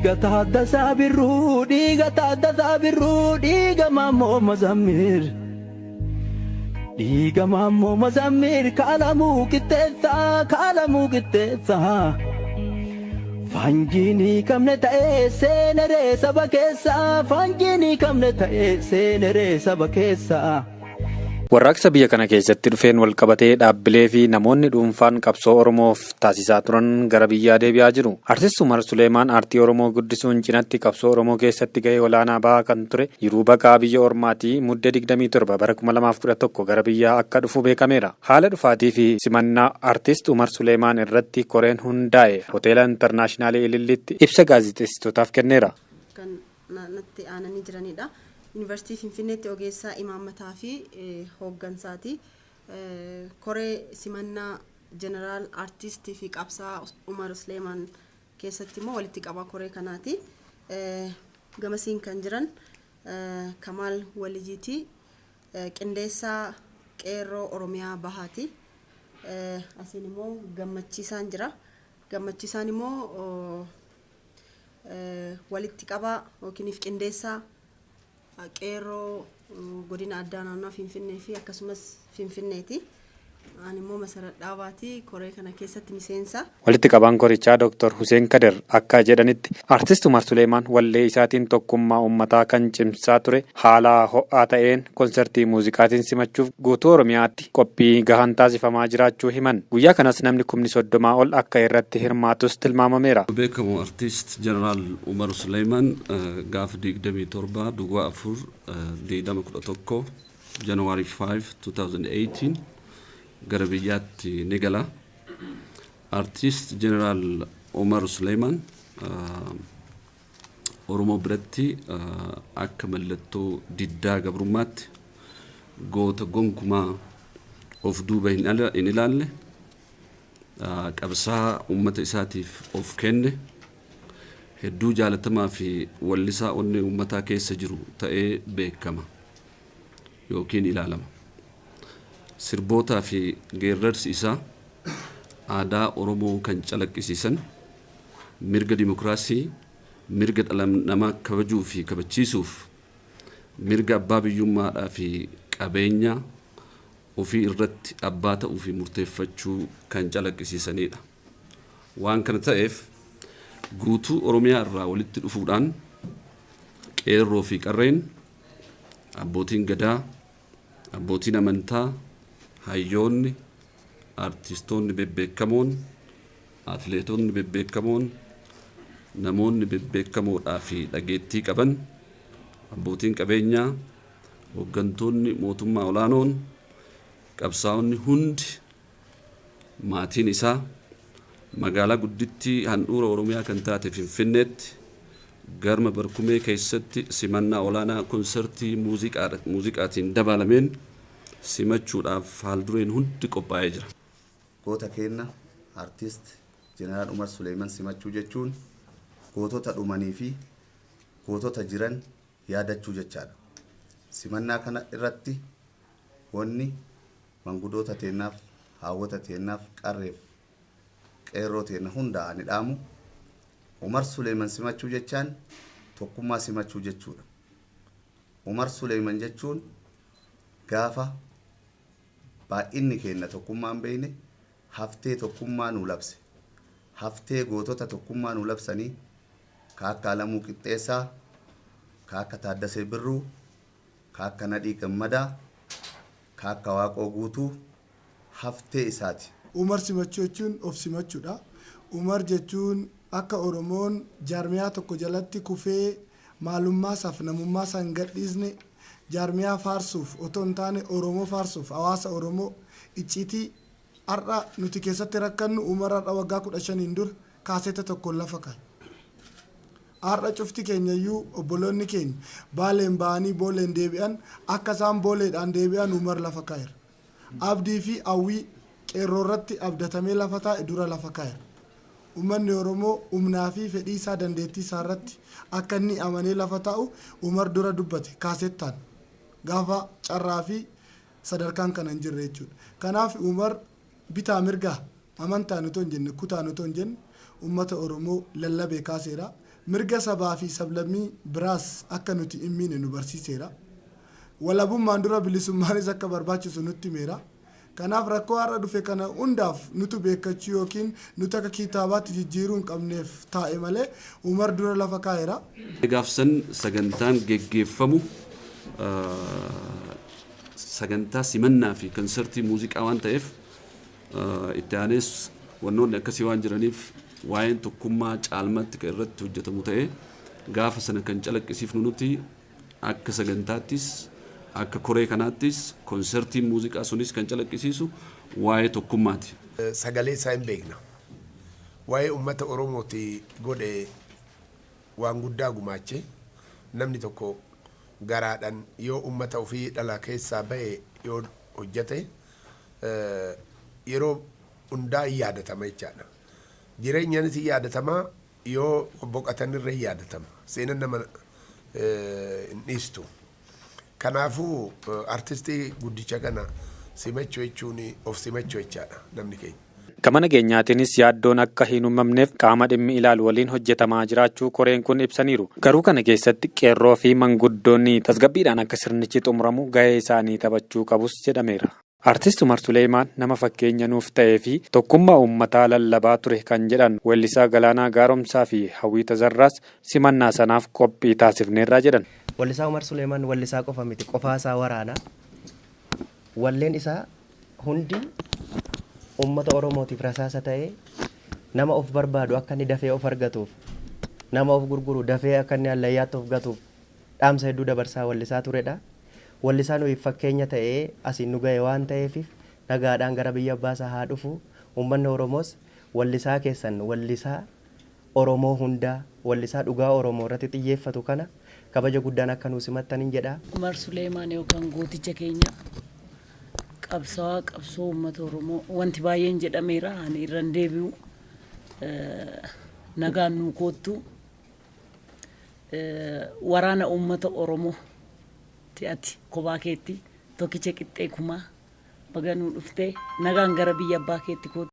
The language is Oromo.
dhiiga taaddasaa birruu dhiiga maammoo mazammir dhiiga maammoo mazammir kaalamuu qixxeessa fanjini kamne ta'ee seeneree saba keessa fanjini kamne ta'ee seeneree saba keessa. Warraaqsa biyya kana keessatti dhufeen wal qabatee dhaabbilee fi namoonni dhuunfaan qabsoo Oromoof taasisaa turan gara biyyaa deebi'aa jiru. Artist Umar Suleeyman aartii Oromoo guddisuun cinatti qabsoo Oromoo keessatti gahee olaanaa bahaa kan ture yeroo baqaa biyya Ormaatii muddee 27 bara 2011 gara biyyaa akka dhufu beekameera. Haala dhufaatii fi simannaa Artist Umar Suleeyman irratti koreen hundaa'e hoteela intarnaashinaali Ililliitti ibsa gaazexeessitootaaf kenneera. Kan natti aananii jiranidha. Yuunivarsiitii Finfinneetti ogeessaa imaammataa fi hooggansaati. Koree simannaa jeneraal aartistii fi qabsaa Umar Suleeyman keessatti immoo walitti qabaa koree kanaati. Gamasiin kan jiran Kamaal Walijiiti, qindeessaa qeerroo Oromiyaa Bahaati. Asiin immoo gammachiisaan jira. Gammachiisaan immoo walitti qabaa yookiin qindeessaa qeerroo godina addaa naannoo Finfinnee fi akkasumas Finfinneeti. Ani immoo Masarat Dhaabaati koree kana keessatti miseensa. Walitti qabaan korichaa Dr. Hussein Kader akka jedhanitti Artist Umar Suleeyman wallee isaatiin tokkummaa uummataa kan cimsaa ture haala ho'aa ta'een konsertii muuziqaatiin simachuuf guutuu Oromiyaatti qophii gahaan taasifamaa jiraachuu himan. Guyyaa kanas namni 30 ol akka irratti hirmaatus tilmaamameera. Beekamu Artist Jeneraal Umar Suleeyman gaaf 27 Duwwaa 4 2011 January 5 2018 gara biyyaatti ni gala. Artist Jeneraal Umar Suleeyman Oromoo biratti akka mallattoo diddaa gabrummaatti goota gonkumaa of duuba hin ilaalle qabsaa uummata isaatiif of kenne hedduu jaalatamaa fi wallisaa onnee uummataa keessa jiru ta'ee beekama yookiin ilaalama. Sirbootaa fi geerrarsi isaa aadaa Oromoo kan calaqqisiisan mirga dimokiraasii, mirga dhala namaa kabajuu fi kabachiisuuf, mirga abbaa biyyummaadhaa fi qabeenya ofii irratti abbaa ta'uu fi murteeffachuu kan calaqqisiisanidha. Waan kana ta'eef guutuu Oromiyaa irraa walitti dhufuudhaan qeerroo fi qarreen, abbootiin gadaa, abbootiin amantaa, hayyoonni, artistoonni bebbeekamoon, atleetonni bebbeekamoon, namoonni bebbeekamoodhaa fi dhageettii qaban, abbootiin qabeenyaa, hooggantoonni mootummaa olaanoon, qabsaa'onni hundi, maatiin isaa magaalaa guddittii handhuura Oromiyaa kan taate Finfinneetti garma barkumee keessatti simannaa olaanaa konsertii muuziqaatiin dabalameen simachuudhaaf haaldureen hundi qophaa'ee jira. Goota keenya Artist Jeneraal Umar Suleeyman simachuu jechuun gootota dhumanii fi gootota jiran yaadachuu jechaadha. Simannaa kana irratti wanni mangudoota teennaaf, haawwata teennaaf, qarreef, qeerroo teenna hundaa ni dhaamu. Umar Suleeyman simachuu jechaan tokkummaa simachuu jechuudha. Umar Suleeyman jechuun gaafa baay'inni keenya tokkummaan beeyne haftee tokkummaa nuu labse. Haftee gootota tokkummaa nuu labsanii ka akka Alamuu Qixxeessaa, ka akka Taaddasee Birruu, ka akka Nadhii Gammadaa, ka akka Waaqoo Guutuu haftee isaati. Umar simachuu jechuun of simachuudha. Umar jechuun akka Oromoon jaarmiyaa tokko jalatti kufee maalummaa isaaf namummaa isaa hin gadhiisne jaarmiyaa faarsuuf otoo hin taane Oromoo faarsuuf hawaasa Oromoo icciitii har'a nuti keessatti rakkannu Umar har'a waggaa 15 dura kaaseeta tokkoon lafa kaa'e. Har'a cufti keenyayyuu obboloonni keenya baaleen ba'anii booleen deebi'an akka isaan booleedhaan deebi'an Umar lafa kaa'eera. Abdii fi hawwii qeerroo irratti abdatamee lafa taa'e dura lafa kaa'eera. Uummanni Oromoo humnaa fi fedhii isaa dandeettii isaa irratti akka inni amanee lafa taa'u Umar dura dubbate kaasettaan gaafa carraa fi sadarkaan kana hin jirre jechuudha. Kanaaf Umar bitaa mirgaa amantaan utoo hin jenne kutaan utoo hin jenne uummata Oromoo lallabee kaaseera. mirga sabaa fi sablammii biraas akka nuti himmiine nu barsiiseera. Walabummaan dura bilisummaanis akka barbaachisu nutti himeera. Kanaaf rakkoo har'a dhufe kana hundaaf nutu beekachuu yookiin nuti akka kitaabaatti jijjiiruu hin qabneef taa'e malee Umar dura lafa kaa'eera. Gaafsan sagantaan geggeeffamu sagantaa simannaa fi konsertii muuziqaa waan ta'eef itti aanes wannoonni akkasii waan jiraniif waa'een tokkummaa caalmatti kan irratti hojjetamu ta'ee gaafa sana kan calaqqisiifnu nuti akka sagantaattis akka koree kanaattis konsertiin muuziqaa sunis kan calaqqisiisu waa'ee tokkummaati. Sagalee isaa hin beekna. Waa'ee uummata Oromooti godhe waan guddaa gumaache namni tokko garaadhaan yoo uummata ofii dhala keessaa ba'e yoo hojjete yeroo hundaa yaadatama jechaadha. Jireenyaanis yaadatama yoo boqotanirra yaadatama. Seenaan nama hin dhiistu. Kanaafuu artistii guddicha kana simachuu jechuun of simachuu jechaadha namni keenya. Gama nageenyaatiinis yaaddoon akka hin uumamneef qaama dhimmi ilaalu waliin hojjetamaa jiraachuu koreen kun ibsaniiru. Garuu kana keessatti qeerroo fi manguddoonni tasgabbiidhaan akka sirnichi xumuramu gahee isaanii taphachuu qabus jedhameera. Artist Umar Suleeyman nama fakkeenya nuuf ta'ee fi tokkummaa uummataa lallabaa ture kan jedhan weellisaa Galaanaa Gaaromsaa fi Hawwii Tazarraas simannaa sanaaf qophii taasifneerraa jedhan. Weellisaa Umar Suleeyman weellisaa qofa miti, qofaa isaa waraana. Walleen isaa hundi uummata Oromootiif rasaasa ta'ee nama of barbaadu akka inni dafee of argatuuf, nama of gurguru dafee akka inni allayyaatti of gatuuf dhaamsa hedduu dabarsaa weellisaa turedha. Weellisaa nuyi fakkeenya ta'ee asiin nu ga'e waan ta'eef nagaadhaan gara biyya abbaasaa haa dhufu. Uummanni Oromoos weellisaa keessan weellisaa Oromoo hundaa weellisaa dhugaa Oromoo irratti xiyyeeffatu kana kabaja guddaan akka nu simattaniin jedha. Umar Suleeyman yookaan gooticha keenya qabsoo uummata Oromoo wanti baay'een jedhameera. Ani irra deebi'u nagaan nu koottu waraana uummata Oromoo ati kophaa keetti tokkicha qixxee kumaa baga nu dhuftee nagaan gara biyya abbaa keetti koottu.